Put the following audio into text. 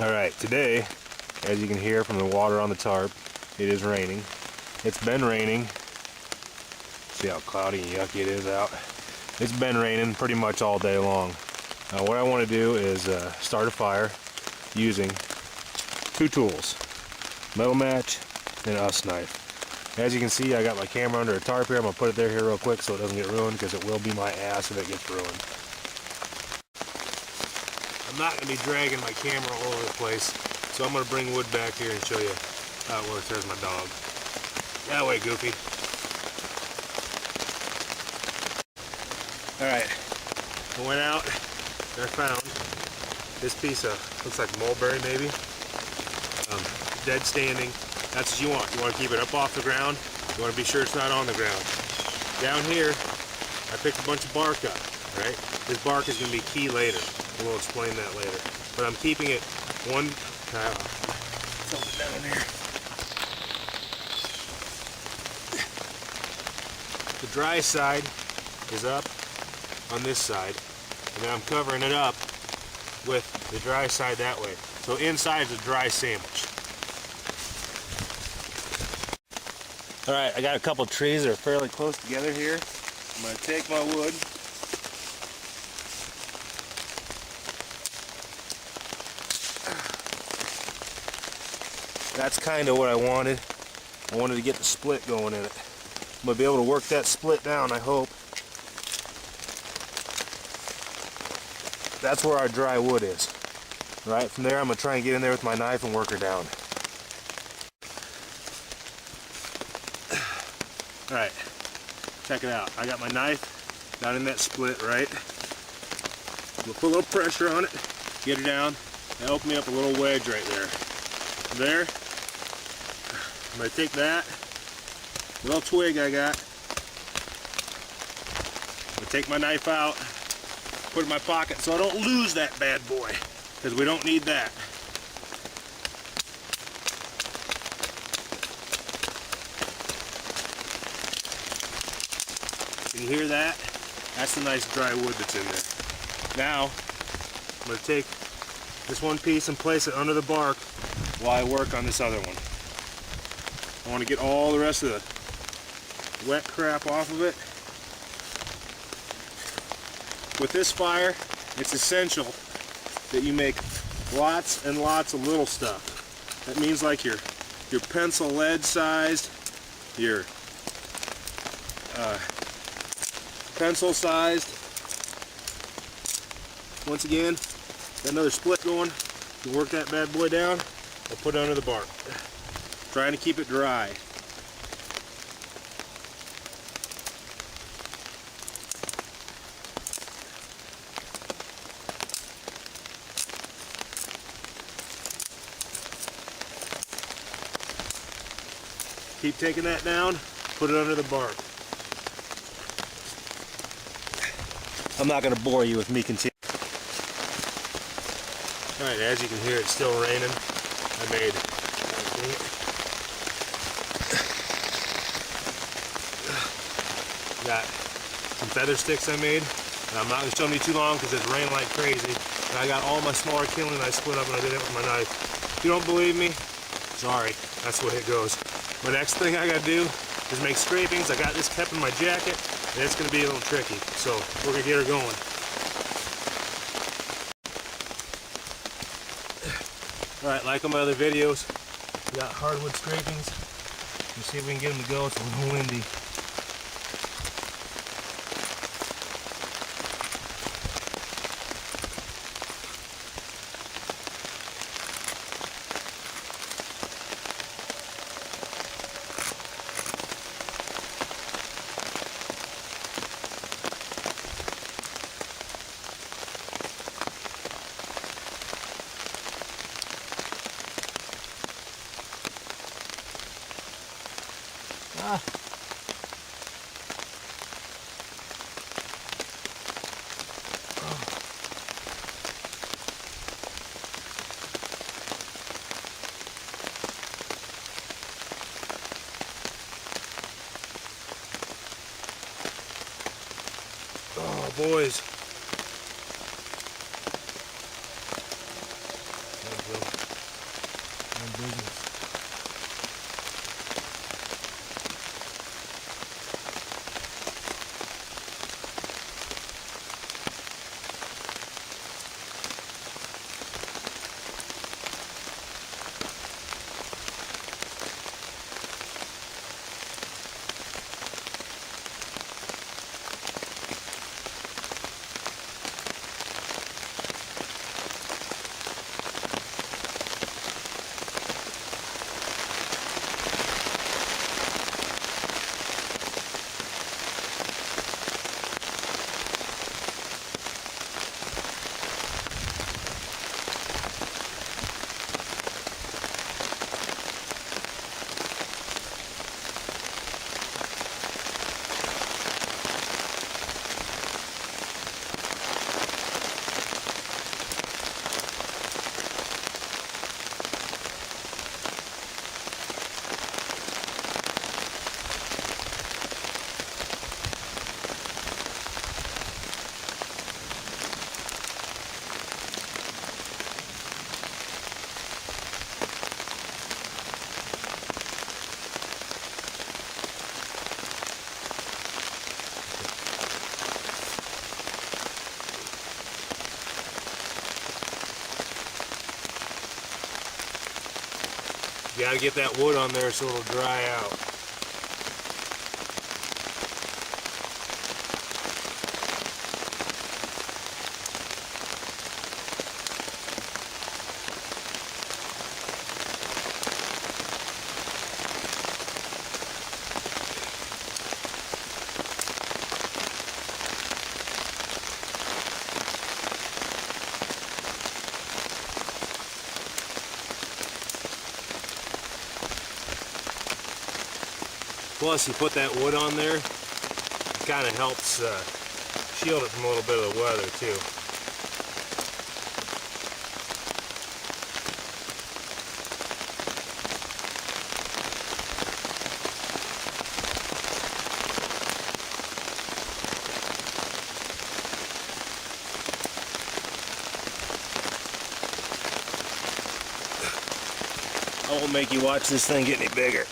Alright, today, as you can hear from the water on the tarp, it is raining. It's been raining. See how cloudy and yucky it is out. It's been raining pretty much all day long. What I want to do is start a fire using two tools, metal match and a knife. As you can see, I got my camera under a tarp here. I'm going to put it there here real quick so it doesn't get ruined, because it will be my ass if it gets ruined. I'm not going to be dragging my camera all over the place, so I'm going to bring wood back here and show you how it works. There's my dog. That way, Goofy. Alright, I went out and I found this piece of, looks like mulberry maybe, dead standing. That's what you want. You want to keep it up off the ground. You want to be sure it's not on the ground. Down here, I picked a bunch of bark up, right? This bark is going to be key later. We'll explain that later. But I'm keeping it one, something down here. The dry side is up on this side, and then I'm covering it up with the dry side that way. So inside is a dry sandwich. Alright, I got a couple trees that are fairly close together here. I'm going to take my wood. That's kind of what I wanted. I wanted to get the split going in it. I'm going to be able to work that split down, I hope. That's where our dry wood is. Right from there, I'm going to try and get in there with my knife and work her down. Alright, check it out. I got my knife down in that split, right? We'll put a little pressure on it, get her down, and open me up a little wedge right there. There. I'm going to take that little twig I got, I'm going to take my knife out, put it in my pocket so I don't lose that bad boy, because we don't need that. Can you hear that? That's the nice dry wood that's in there. Now, I'm going to take this one piece and place it under the bark while I work on this other one. I want to get all the rest of the wet crap off of it. With this fire, it's essential that you make lots and lots of little stuff. That means like your pencil lead sized, your pencil sized. Once again, got another split going. You work that bad boy down, I'll put it under the bark. Trying to keep it dry. Keep taking that down, put it under the bark. I'm not going to bore you with me continuing. Alright, as you can hear, it's still raining. I made got some feather sticks I made. I'm not going to show them you too long because it's raining like crazy. And I got all my smaller kindling I split up and I did it with my knife. If you don't believe me, sorry, that's the way it goes. My next thing I got to do is make scrapings. I got this kept in my jacket and it's going to be a little tricky. So we're going to get her going. Alright, like on my other videos, we got hardwood scrapings. Let's see if we can get them to go. It's a little windy. Ah. Oh, boys. There we go. You gotta get that wood on there so it'll dry out. Plus, you put that wood on there, it kind of helps shield it from a little bit of the weather too. I won't make you watch this thing get any bigger.